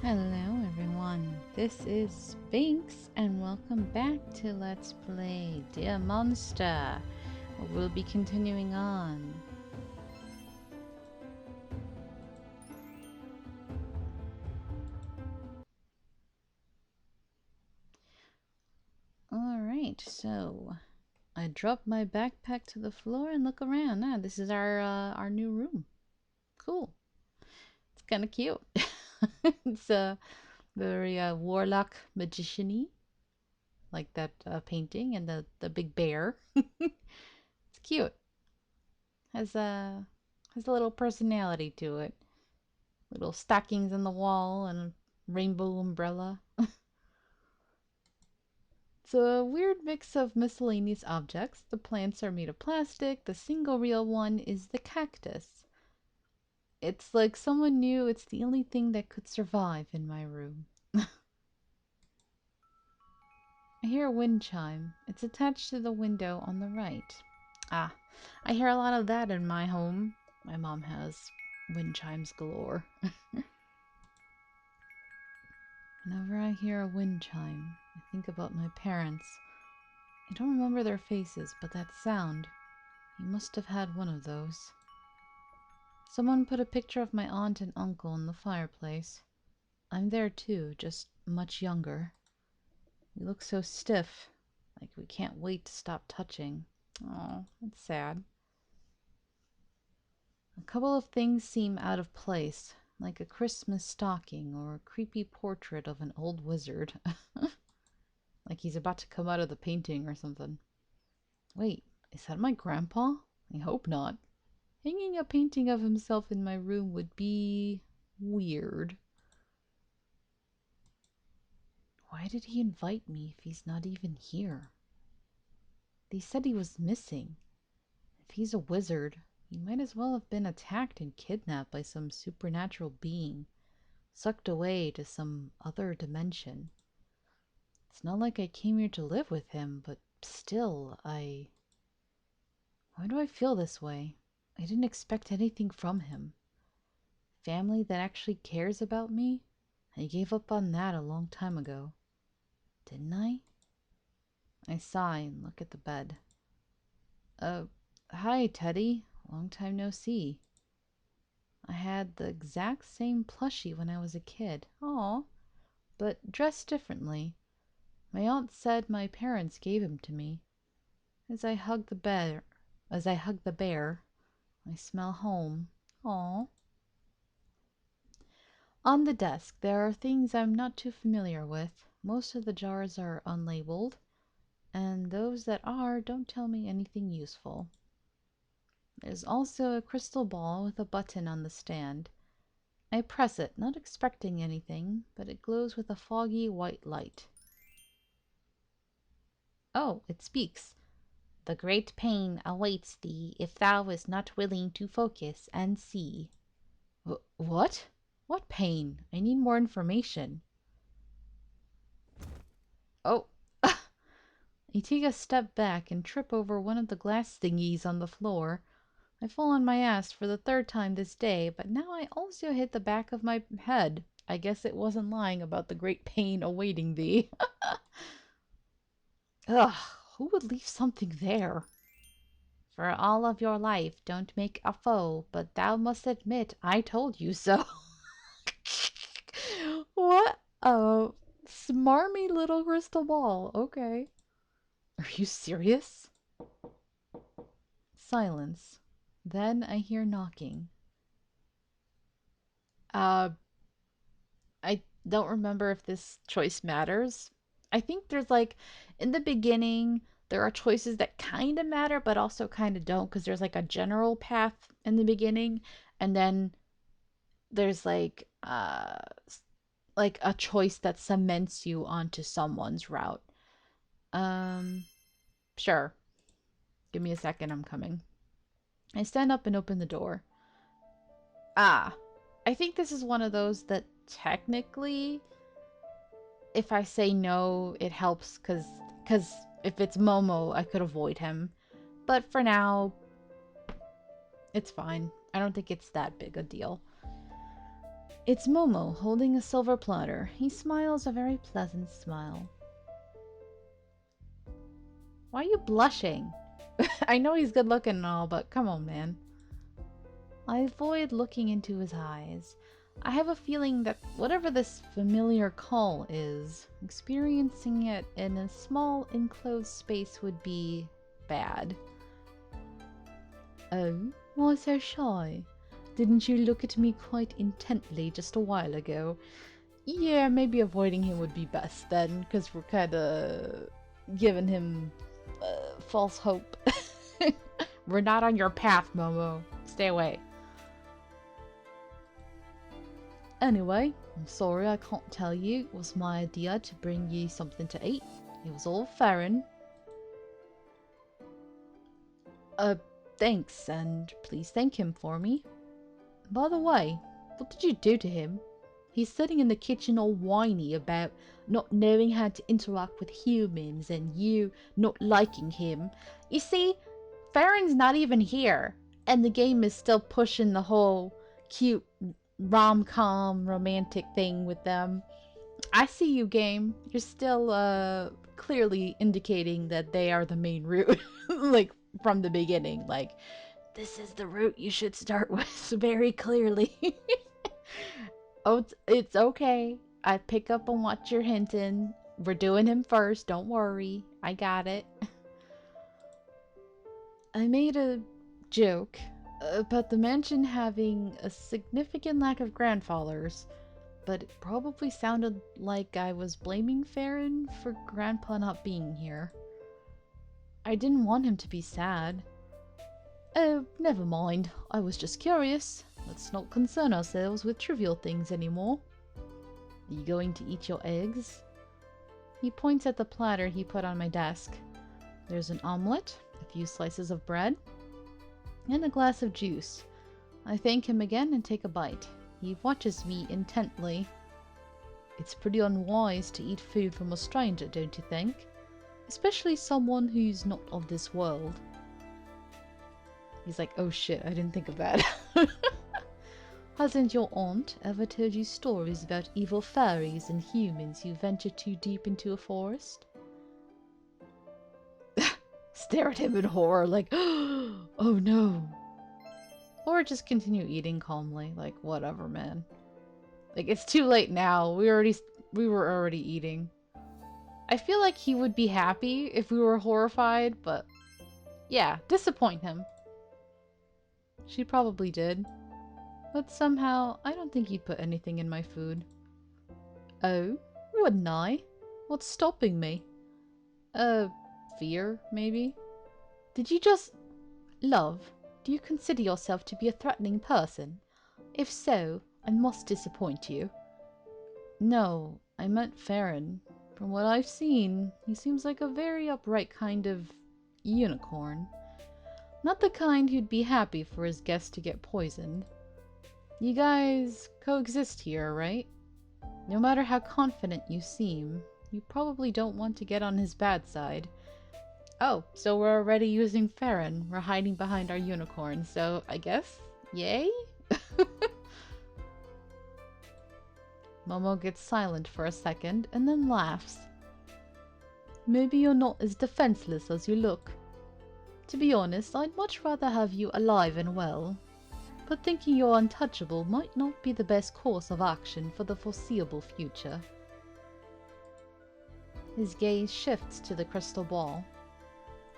Hello everyone, this is Sphinx and welcome back to Let's Play Dear Monster. We'll be continuing on. Alright, so I drop my backpack to the floor and look around. This is our new room. Cool. It's kind of cute. It's very warlock magician-y, like that painting and the big bear. It's cute. Has a little personality to it. Little stockings on the wall and a rainbow umbrella. It's a weird mix of miscellaneous objects. The plants are made of plastic. The single real one is the cactus. It's like someone knew it's the only thing that could survive in my room. I hear a wind chime. It's attached to the window on the right. Ah, I hear a lot of that in my home. My mom has wind chimes galore. Whenever I hear a wind chime, I think about my parents. I don't remember their faces, but that sound, you must have had one of those. Someone put a picture of my aunt and uncle in the fireplace. I'm there too, just much younger. We look so stiff, like we can't wait to stop touching. Oh, that's sad. A couple of things seem out of place, like a Christmas stocking or a creepy portrait of an old wizard. Like he's about to come out of the painting or something. Wait, is that my grandpa? I hope not. Hanging a painting of himself in my room would be weird. Why did he invite me if he's not even here? They said he was missing. If he's a wizard, he might as well have been attacked and kidnapped by some supernatural being, sucked away to some other dimension. It's not like I came here to live with him, but still, Why do I feel this way? I didn't expect anything from him. Family that actually cares about me? I gave up on that a long time ago. Didn't I? I sigh and look at the bed. Uh, Hi, Teddy. Long time no see. I had the exact same plushie when I was a kid. Aw, but dressed differently. My aunt said my parents gave him to me. As I hug the bear, I smell home. Aw. On the desk, there are things I'm not too familiar with. Most of the jars are unlabeled, and those that are don't tell me anything useful. There's also a crystal ball with a button on the stand. I press it, not expecting anything, but it glows with a foggy white light. Oh, it speaks. The great pain awaits thee if thou is not willing to focus and see. What? What pain? I need more information. Oh, I take a step back and trip over one of the glass thingies on the floor. I fall on my ass for the third time this day, but now I also hit the back of my head. I guess it wasn't lying about the great pain awaiting thee. Ugh, who would leave something there? For all of your life, don't make a foe, but thou must admit I told you so. What a smarmy little crystal ball. Okay. Are you serious? Silence. Then I hear knocking. Uh, I don't remember if this choice matters. I think there's like, in the beginning, there are choices that kind of matter, but also kind of don't, because there's like a general path in the beginning, and then there's like a choice that cements you onto someone's route. Um, sure. Give me a second, I'm coming. I stand up and open the door. Ah, I think this is one of those that technically, if I say no, it helps because if it's Momo, I could avoid him. But for now, it's fine. I don't think it's that big a deal. It's Momo, holding a silver platter. He smiles a very pleasant smile. Why are you blushing? I know he's good looking and all, but come on, man. I avoid looking into his eyes. I have a feeling that whatever this familiar call is, experiencing it in a small enclosed space would be bad. Oh, why so shy? Didn't you look at me quite intently just a while ago? Yeah, maybe avoiding him would be best then, because we're kind of giving him false hope. We're not on your path, Momo. Stay away. Anyway, I'm sorry I can't tell you. It was my idea to bring you something to eat. It was all Farron. Thanks, and please thank him for me. By the way, what did you do to him? He's sitting in the kitchen all whiny about not knowing how to interact with humans and you not liking him. You see, Farron's not even here, and the game is still pushing the whole cute rom-com romantic thing with them. I see you, game. You're still clearly indicating that they are the main route, like from the beginning. Like, this is the route you should start with very clearly. Oh, it's okay. I pick up on what you're hinting. We're doing him first. Don't worry. I got it. I made a joke about the mansion having a significant lack of grandfathers, but it probably sounded like I was blaming Farron for Grandpa not being here. I didn't want him to be sad. Oh, never mind. I was just curious. Let's not concern ourselves with trivial things anymore. Are you going to eat your eggs? He points at the platter he put on my desk. There's an omelette, a few slices of bread, and a glass of juice. I thank him again and take a bite. He watches me intently. It's pretty unwise to eat food from a stranger, don't you think? Especially someone who's not of this world. He's like, oh shit, I didn't think of that. Hasn't your aunt ever told you stories about evil fairies and humans who venture too deep into a forest? Stare at him in horror like, oh no. Or just continue eating calmly, like whatever, man. Like, it's too late now. We were already eating. I feel like he would be happy if we were horrified, but yeah, disappoint him. She probably did. But somehow, I don't think he'd put anything in my food. Oh, wouldn't I? What's stopping me? Fear, maybe? Did you just... Love, do you consider yourself to be a threatening person? If so, I must disappoint you. No, I meant Farron. From what I've seen, he seems like a very upright kind of unicorn. Not the kind who'd be happy for his guests to get poisoned. You guys coexist here, right? No matter how confident you seem, you probably don't want to get on his bad side. Oh, so we're already using Farron. We're hiding behind our unicorn, so I guess, yay? Momo gets silent for a second and then laughs. Maybe you're not as defenseless as you look. To be honest, I'd much rather have you alive and well. But thinking you're untouchable might not be the best course of action for the foreseeable future. His gaze shifts to the crystal ball.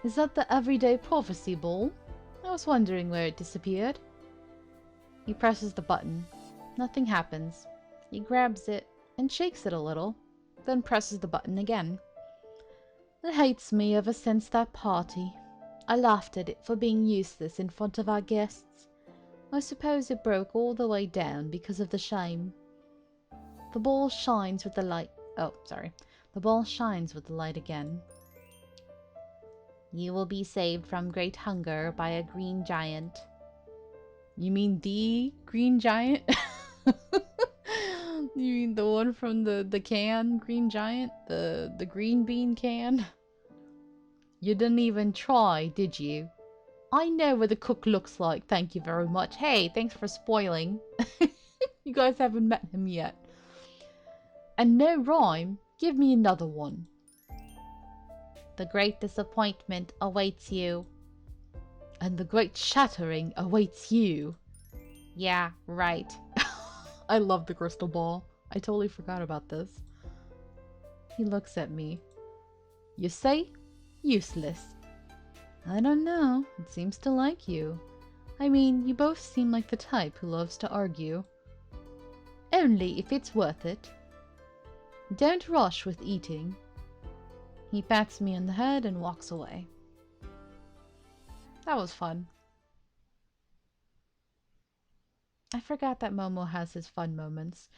Is that the everyday prophecy ball? I was wondering where it disappeared. He presses the button. Nothing happens. He grabs it and shakes it a little, then presses the button again. It hates me ever since that party. I laughed at it for being useless in front of our guests. I suppose it broke all the way down because of the shame. The ball shines with the light. Oh, sorry. The ball shines with the light again. You will be saved from great hunger by a green giant. You mean the green giant? You mean the one from the can, green giant? The green bean can? You didn't even try, did you? I know what the cook looks like, thank you very much. Hey, thanks for spoiling. You guys haven't met him yet. And no rhyme, give me another one. The great disappointment awaits you. And the great shattering awaits you. Yeah, right. I love the crystal ball. I totally forgot about this. He looks at me. You say? Useless. I don't know. It seems to like you. I mean, you both seem like the type who loves to argue. Only if it's worth it. Don't rush with eating. He pats me on the head and walks away. That was fun. I forgot that Momo has his fun moments.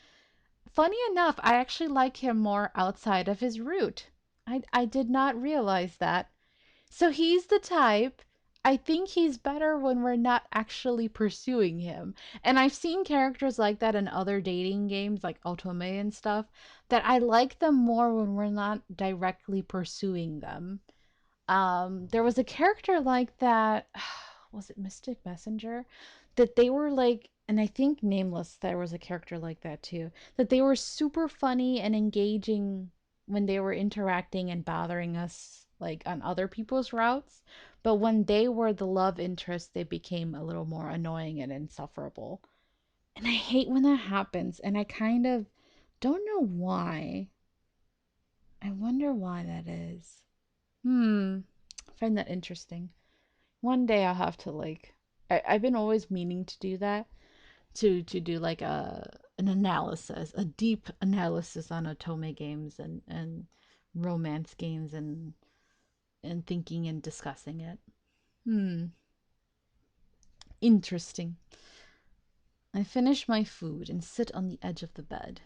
Funny enough, I actually like him more outside of his route. I did not realize that. So he's the type, I think he's better when we're not actually pursuing him. And I've seen characters like that in other dating games like Otome and stuff, that I like them more when we're not directly pursuing them. There was a character like that, was it Mystic Messenger? That they were like, and I think Nameless, there was a character like that too, that they were super funny and engaging when they were interacting and bothering us like on other people's routes. But when they were the love interest, they became a little more annoying and insufferable. And I hate when that happens, and I kind of don't know why. I wonder why that is. I find that interesting. One day I'll have to like I've been always meaning to do that. To do like an analysis, a deep analysis on Otome games and romance games and thinking and discussing it. Interesting. I finish my food and sit on the edge of the bed.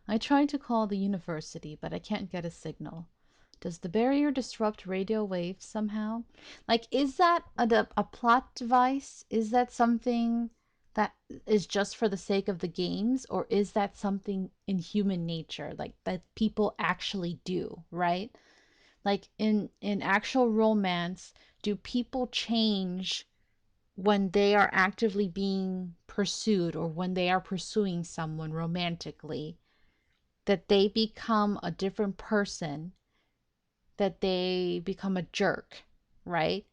I try to call the university, but I can't get a signal. Does the barrier disrupt radio waves somehow? Like, is that a plot device? Is that something that is just for the sake of the games? Or is that something in human nature, like that people actually do, right? Like in actual romance, do people change when they are actively being pursued or when they are pursuing someone romantically? That they become a different person, that they become a jerk, right?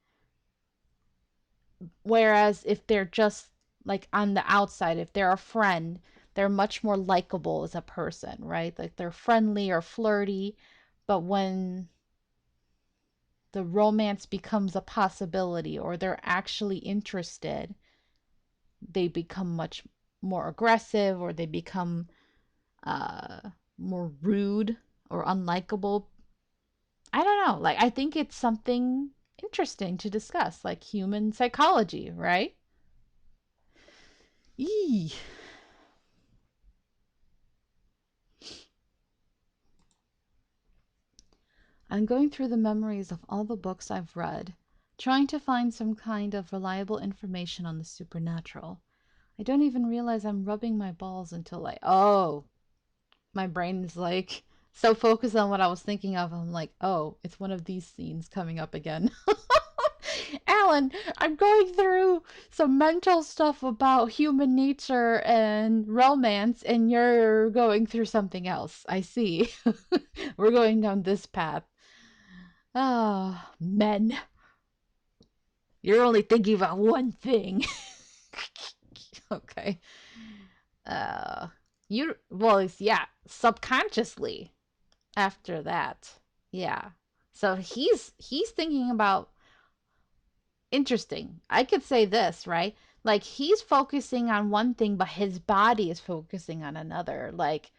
Whereas if they're just like on the outside, if they're a friend, they're much more likable as a person, right? Like they're friendly or flirty, but when the romance becomes a possibility or they're actually interested, they become much more aggressive or they become uh, more rude or unlikable. I don't know. Like, I think it's something interesting to discuss, like human psychology, right? Eee. I'm going through the memories of all the books I've read, trying to find some kind of reliable information on the supernatural. I don't even realize I'm rubbing my balls until like, oh, my brain is like so focused on what I was thinking of. I'm like, oh, it's one of these scenes coming up again. Alan, I'm going through some mental stuff about human nature and romance, and you're going through something else. I see. We're going down this path. Ah, oh, men. You're only thinking about one thing. Okay. Uh, you, well, it's, yeah, subconsciously after that. Yeah. So he's thinking about, interesting. I could say this, right? Like he's focusing on one thing, but his body is focusing on another. Like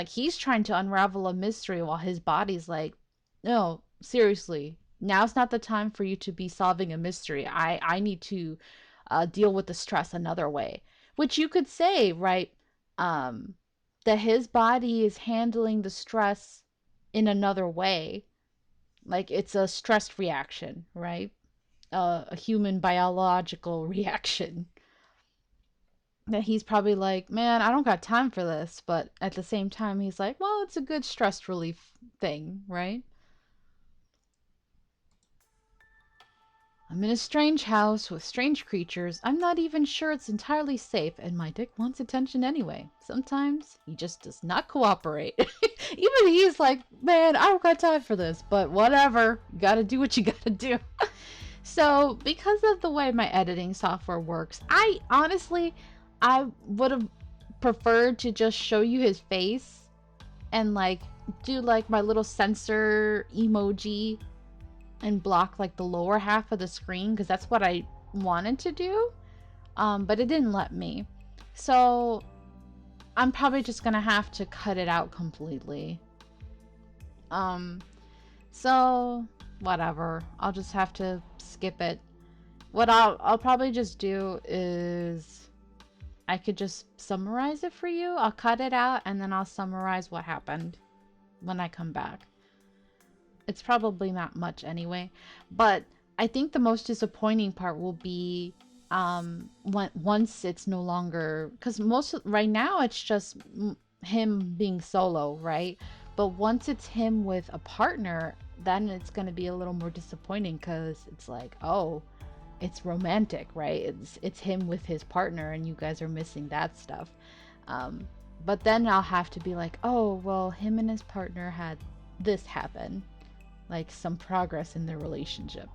he's trying to unravel a mystery while his body's like, no, seriously, now's not the time for you to be solving a mystery. I need to deal with the stress another way. Which you could say, right? Um, that his body is handling the stress in another way. Like it's a stress reaction, right? A human biological reaction. That he's probably like, man, I don't got time for this. But at the same time, he's like, well, it's a good stress relief thing, right? I'm in a strange house with strange creatures. I'm not even sure it's entirely safe, and my dick wants attention anyway. Sometimes he just does not cooperate. Even he's like, man, I don't got time for this, but whatever. You gotta do what you gotta do. So, because of the way my editing software works, I honestly, I would have preferred to just show you his face and like do like my little censor emoji and block like the lower half of the screen because that's what I wanted to do. But it didn't let me. So I'm probably just gonna have to cut it out completely. Um, so whatever. I'll just have to skip it. What I'll probably just do is I could just summarize it for you. I'll cut it out and then I'll summarize what happened when I come back. It's probably not much anyway, but I think the most disappointing part will be once it's no longer, because most right now it's just him being solo, right? But once it's him with a partner, then it's going to be a little more disappointing because it's like, oh, it's romantic, right? It's him with his partner and you guys are missing that stuff. um but then I'll have to be like, oh well, him and his partner had this happen, like some progress in their relationship.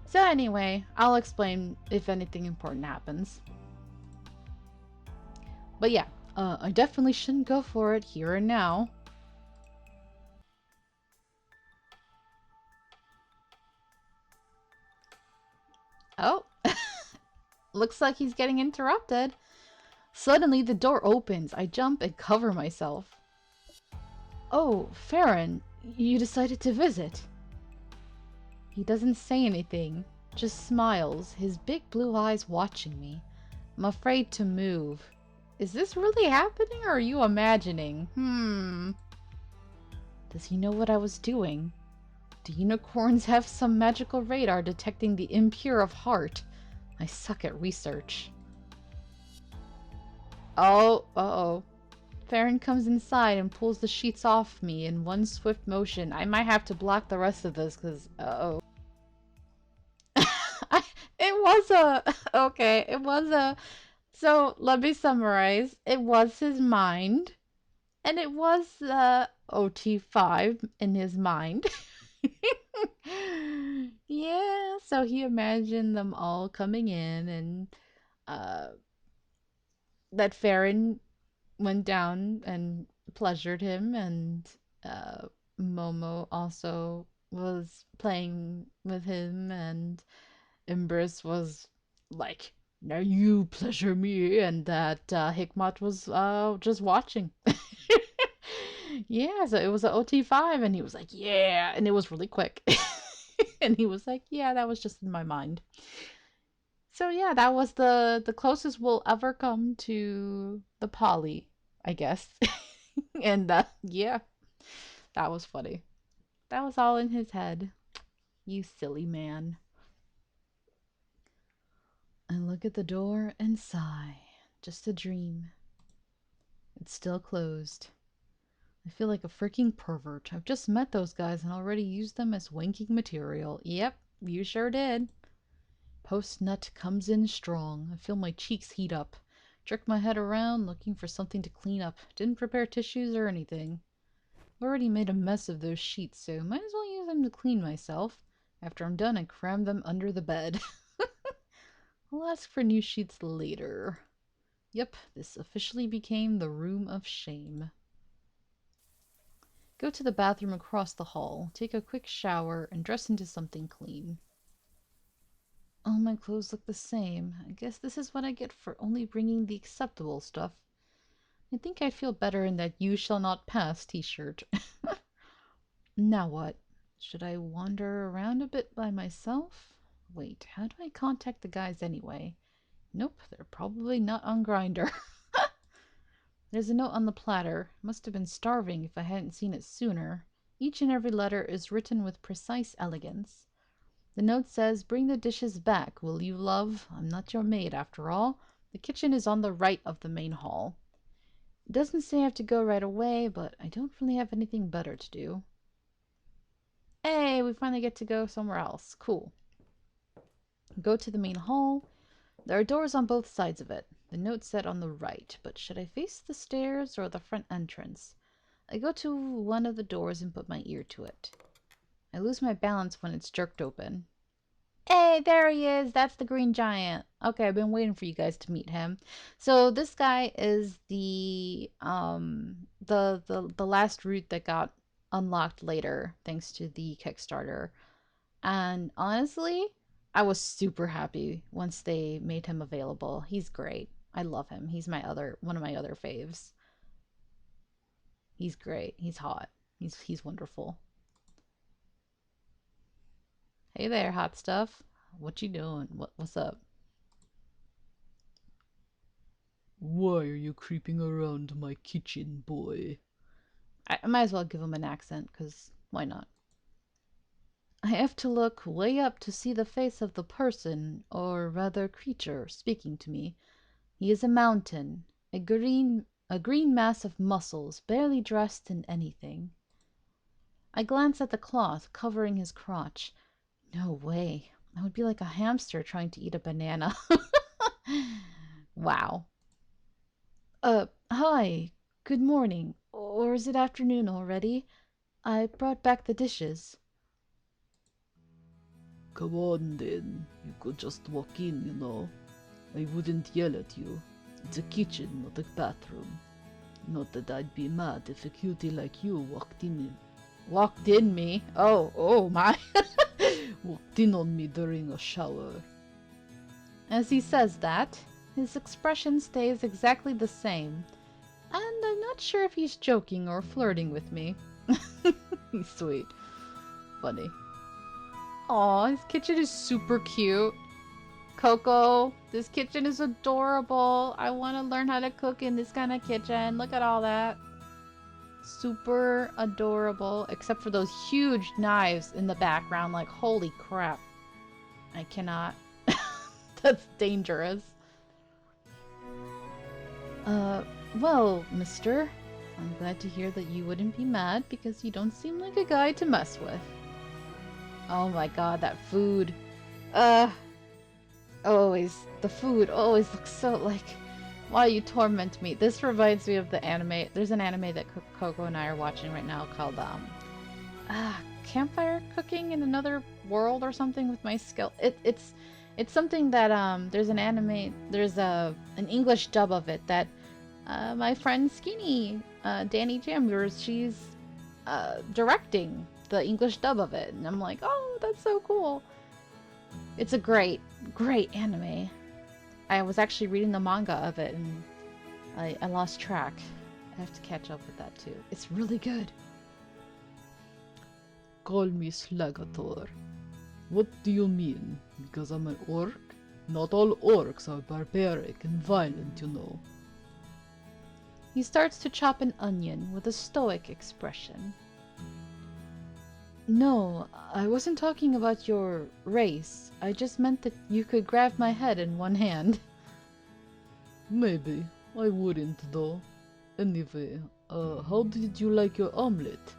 So anyway, I'll explain if anything important happens. But yeah, I definitely shouldn't go for it here and now. Oh, looks like he's getting interrupted. Suddenly the door opens. I jump and cover myself. Oh, Farron, you decided to visit. He doesn't say anything, just smiles, his big blue eyes watching me. I'm afraid to move. Is this really happening or are you imagining? Does he know what I was doing? Do unicorns have some magical radar detecting the impure of heart? I suck at research. Oh, uh-oh. Farron comes inside and pulls the sheets off me in one swift motion. I might have to block the rest of this because, uh-oh. It was a... Okay, it was a... So, let me summarize. It was his mind. And it was OT5 in his mind. Yeah, so he imagined them all coming in and uh, that Farron went down and pleasured him, and uh, Momo also was playing with him, and Imbris was like, now you pleasure me, and that Hikmat was just watching. Yeah, so it was an OT5, and he was like, yeah, and it was really quick. And he was like, yeah, that was just in my mind. So yeah, that was the closest we'll ever come to the poly, I guess. And yeah, that was funny. That was all in his head. You silly man. I look at the door and sigh. Just a dream. It's still closed. I feel like a freaking pervert. I've just met those guys and already used them as wanking material. Yep, you sure did. Post nut comes in strong. I feel my cheeks heat up. Jerk my head around, looking for something to clean up. Didn't prepare tissues or anything. I've already made a mess of those sheets, so might as well use them to clean myself. After I'm done, I cram them under the bed. I'll ask for new sheets later. Yep, this officially became the room of shame. Go to the bathroom across the hall, take a quick shower, and dress into something clean. All my clothes look the same. I guess this is what I get for only bringing the acceptable stuff. I think I'd feel better in that "You Shall Not Pass" t-shirt. Now what? Should I wander around a bit by myself? Wait, how do I contact the guys anyway? Nope, they're probably not on Grindr. There's a note on the platter. Must have been starving if I hadn't seen it sooner. Each and every letter is written with precise elegance. The note says, bring the dishes back, will you, love? I'm not your maid, after all. The kitchen is on the right of the main hall. It doesn't say I have to go right away, but I don't really have anything better to do. Hey, we finally get to go somewhere else. Cool. Go to the main hall. There are doors on both sides of it. The note said on the right, but should I face the stairs or the front entrance? I go to one of the doors and put my ear to it. I lose my balance when it's jerked open. Hey, there he is. That's the green giant. Okay, I've been waiting for you guys to meet him. So this guy is the last route that got unlocked later thanks to the Kickstarter. And honestly, I was super happy once they made him available. He's great. I love him. He's one of my other faves. He's great. He's hot. He's wonderful. Hey there, hot stuff. What you doing? What's up? Why are you creeping around my kitchen, boy? I might as well give him an accent, because why not? I have to look way up to see the face of the person, or rather creature, speaking to me. He is a mountain, a green mass of muscles, barely dressed in anything. I glance at the cloth covering his crotch. No way. I would be like a hamster trying to eat a banana. Wow. Hi. Good morning. Or is it afternoon already? I brought back the dishes. Come on then, you could just walk in, you know. I wouldn't yell at you. It's a kitchen, not a bathroom. Not that I'd be mad if a cutie like you walked in. Walked in me? Oh my. Walked in on me during a shower. As he says that, his expression stays exactly the same. And I'm not sure if he's joking or flirting with me. He's sweet. Funny. Aw, his kitchen is super cute. Coco, this kitchen is adorable. I want to learn how to cook in this kind of kitchen. Look at all that. Super adorable. Except for those huge knives in the background. Like, holy crap. I cannot. That's dangerous. Well, mister, I'm glad to hear that you wouldn't be mad because you don't seem like a guy to mess with. Oh my god, that food. Uh, the food always looks so like, why you torment me. This reminds me of the anime. There's an anime that Coco and I are watching right now called, Campfire Cooking in Another World or something with my skill. It's something that, there's an anime, there's an English dub of it that, my friend Skinny, Danny Jambers, she's, directing the English dub of it. And I'm like, oh, that's so cool. It's a great, great anime. I was actually reading the manga of it and I lost track. I have to catch up with that too. It's really good. Call me Slagator. What do you mean? Because I'm an orc? Not all orcs are barbaric and violent, you know. He starts to chop an onion with a stoic expression. No, I wasn't talking about your race. I just meant that you could grab my head in one hand. Maybe. I wouldn't though. Anyway, how did you like your omelette?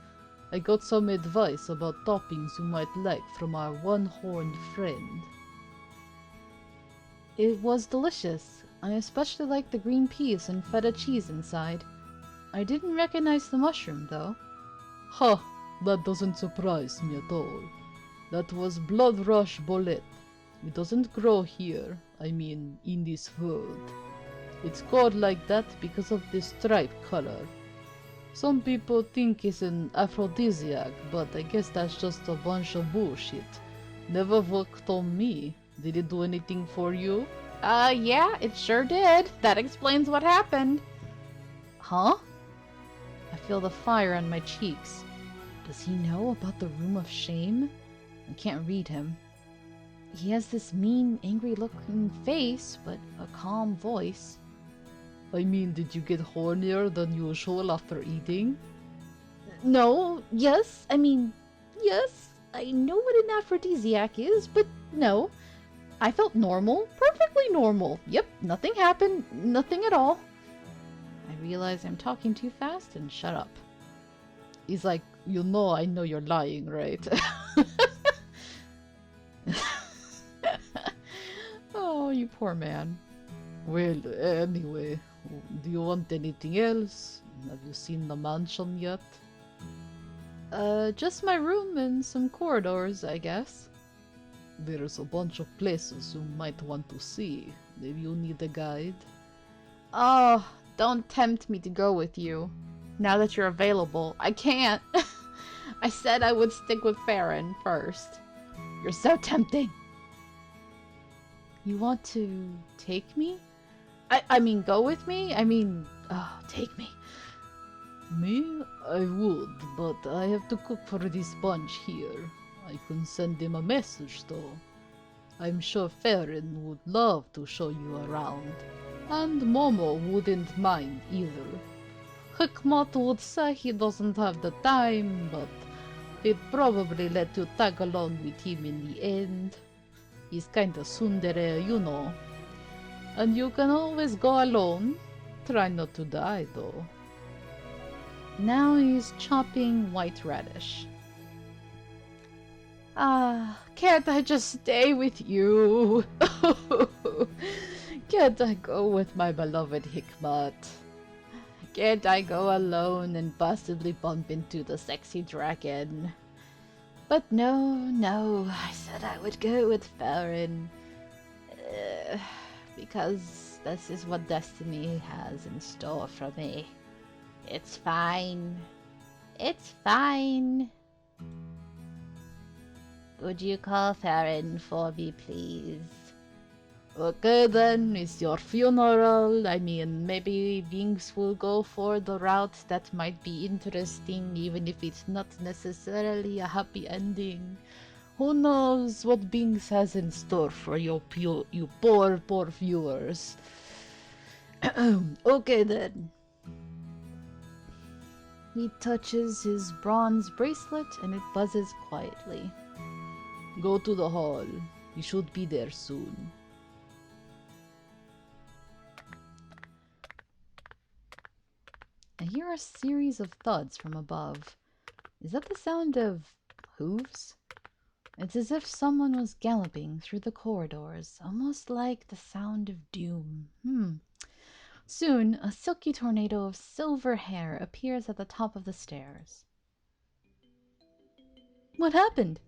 I got some advice about toppings you might like from our one-horned friend. It was delicious. I especially liked the green peas and feta cheese inside. I didn't recognize the mushroom, though. Ha! That doesn't surprise me at all. That was Blood Rush Bolette. It doesn't grow here, I mean, in this world. It's called like that because of the stripe color. Some people think it's an aphrodisiac, but I guess that's just a bunch of bullshit. Never worked on me. Did it do anything for you? Yeah, it sure did. That explains what happened. Huh? I feel the fire on my cheeks. Does he know about the Room of Shame? I can't read him. He has this mean, angry-looking face, but a calm voice. I mean, did you get hornier than usual after eating? No, yes, yes. I know what an aphrodisiac is, but no. I felt normal, perfectly normal. Yep, nothing happened, nothing at all. I realize I'm talking too fast and shut up. He's like, you know I know you're lying, right? poor man. Well, anyway, do you want anything else? Have you seen the mansion yet? Just my room and some corridors, I guess. There's a bunch of places you might want to see. Maybe you need a guide. Oh, don't tempt me to go with you. Now that you're available, I can't. I said I would stick with Farron first. You're so tempting. You want to take me? I mean, go with me? Take me. Me? I would, but I have to cook for this bunch here. I can send him a message though. I'm sure Farron would love to show you around. And Momo wouldn't mind either. Hikmat would say he doesn't have the time, but he'd probably let you tag along with him in the end. He's kinda tsundere, you know. And you can always go alone. Try not to die, though. Now he's chopping white radish. Can't I just stay with you? Can't I go with my beloved Hikmat? Can't I go alone and possibly bump into the sexy dragon? But no, I said I would go with Farron. Because this is what destiny has in store for me. It's fine. It's fine. Would you call Farron for me, please? Okay then, it's your funeral. I mean, maybe Binks will go for the route that might be interesting, even if it's not necessarily a happy ending. Who knows what Binks has in store for you poor viewers. Okay then. He touches his bronze bracelet and it buzzes quietly. Go to the hall. You should be there soon. I hear a series of thuds from above. Is that the sound of hooves? It's as if someone was galloping through the corridors, almost like the sound of doom. Soon, a silky tornado of silver hair appears at the top of the stairs. What happened?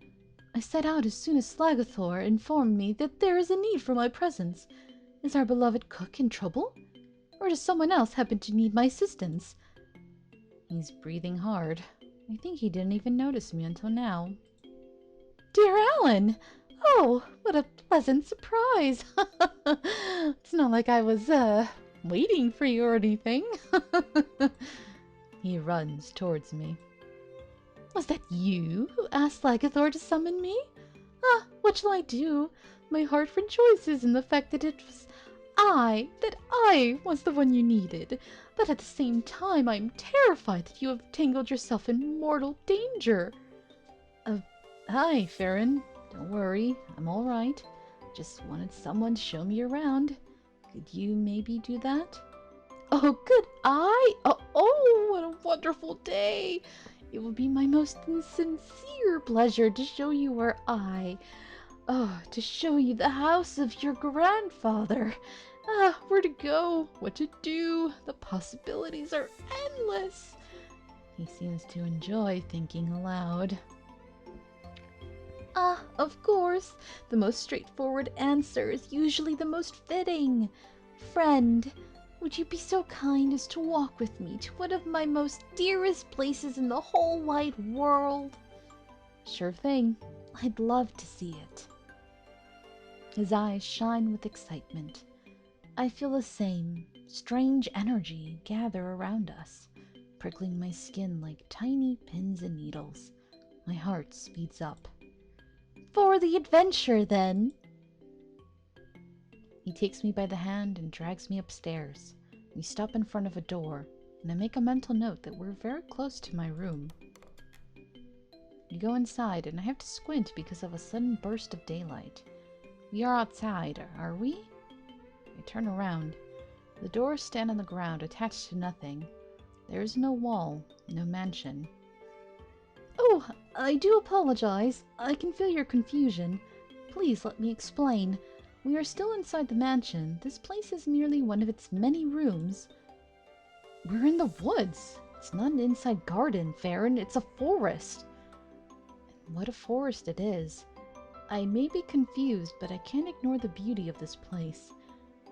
I set out as soon as Slagathor informed me that there is a need for my presence. Is our beloved cook in trouble? Or does someone else happen to need my assistance? He's breathing hard. I think he didn't even notice me until now. Dear Alan! Oh, what a pleasant surprise! It's not like I was, waiting for you or anything. He runs towards me. Was that you who asked Slagathor to summon me? What shall I do? My heart rejoices in the fact that I was the one you needed. But at the same time, I'm terrified that you have tangled yourself in mortal danger. Hi, Farron. Don't worry, I'm all right. Just wanted someone to show me around. Could you maybe do that? Oh, good eye! Oh, what a wonderful day! It will be my most sincere pleasure to show you where to show you the house of your grandfather. Where to go, what to do, the possibilities are endless. He seems to enjoy thinking aloud. Of course, the most straightforward answer is usually the most fitting. Friend, would you be so kind as to walk with me to one of my most dearest places in the whole wide world? Sure thing. I'd love to see it. His eyes shine with excitement. I feel the same strange energy gather around us, prickling my skin like tiny pins and needles. My heart speeds up. For the adventure, then! He takes me by the hand and drags me upstairs. We stop in front of a door, and I make a mental note that we're very close to my room. We go inside, and I have to squint because of a sudden burst of daylight. We are outside, are we? I turn around. The doors stand on the ground, attached to nothing. There is no wall, no mansion. Oh, I do apologize. I can feel your confusion. Please let me explain. We are still inside the mansion. This place is merely one of its many rooms. We're in the woods. It's not an inside garden, Farron. It's a forest. And what a forest it is. I may be confused, but I can't ignore the beauty of this place.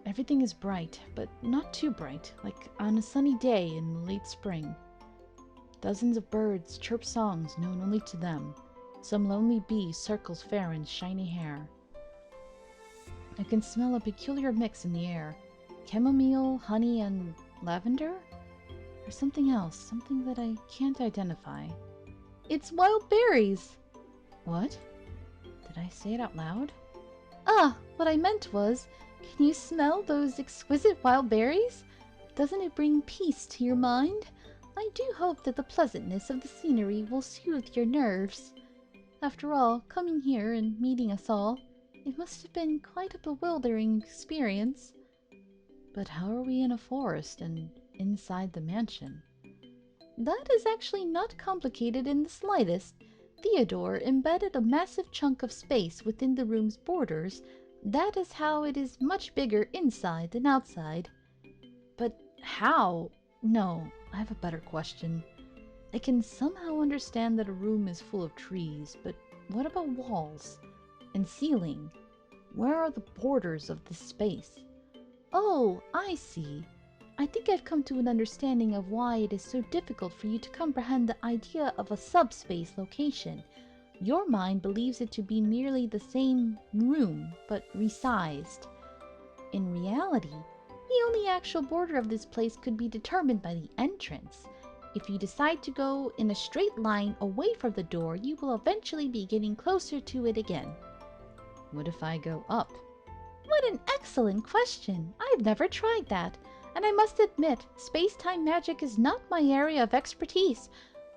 Everything is bright, but not too bright, like on a sunny day in late spring. Dozens of birds chirp songs known only to them. Some lonely bee circles Farron's shiny hair. I can smell a peculiar mix in the air. Chamomile, honey, and lavender? Or something else, something that I can't identify. It's wild berries! What? Did I say it out loud? Ah, what I meant was, can you smell those exquisite wild berries? Doesn't it bring peace to your mind? I do hope that the pleasantness of the scenery will soothe your nerves. After all, coming here and meeting us all, it must have been quite a bewildering experience. But how are we in a forest and inside the mansion? That is actually not complicated in the slightest. Theodore embedded a massive chunk of space within the room's borders. That is how it is much bigger inside than outside. But how? No, I have a better question. I can somehow understand that a room is full of trees, but what about walls? And ceiling? Where are the borders of this space? Oh, I see. I think I've come to an understanding of why it is so difficult for you to comprehend the idea of a subspace location. Your mind believes it to be merely the same room, but resized. In reality, the only actual border of this place could be determined by the entrance. If you decide to go in a straight line away from the door, you will eventually be getting closer to it again. What if I go up? What an excellent question! I've never tried that, and I must admit, space-time magic is not my area of expertise.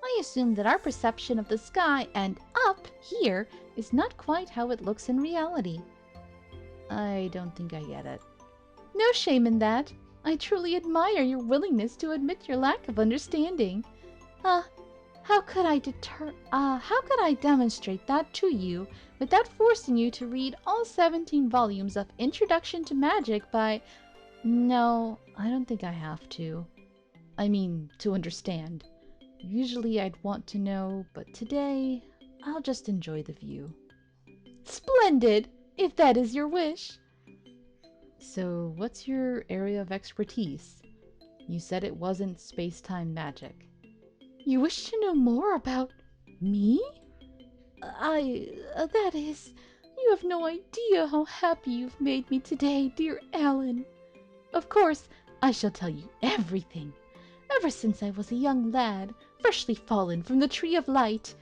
I assume that our perception of the sky and up here is not quite how it looks in reality. I don't think I get it. No shame in that. I truly admire your willingness to admit your lack of understanding. How could I demonstrate that to you without forcing you to read all 17 volumes of Introduction to Magic by... No, I don't think I have to. I mean, to understand. Usually I'd want to know, but today I'll just enjoy the view. Splendid, if that is your wish. So, what's your area of expertise? You said it wasn't space-time magic. You wish to know more about me? That is, you have no idea how happy you've made me today, dear Alan. Of course, I shall tell you everything. Ever since I was a young lad, freshly fallen from the Tree of Light.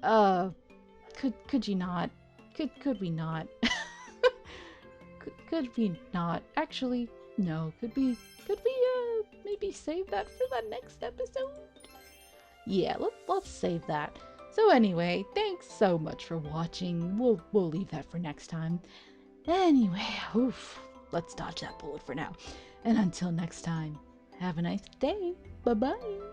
Could you not? Could we not? Could we not? Actually, no. Could we maybe save that for the next episode? Yeah, let's save that. So anyway, thanks so much for watching. We'll leave that for next time. Anyway, let's dodge that bullet for now. And until next time, have a nice day. Bye-bye.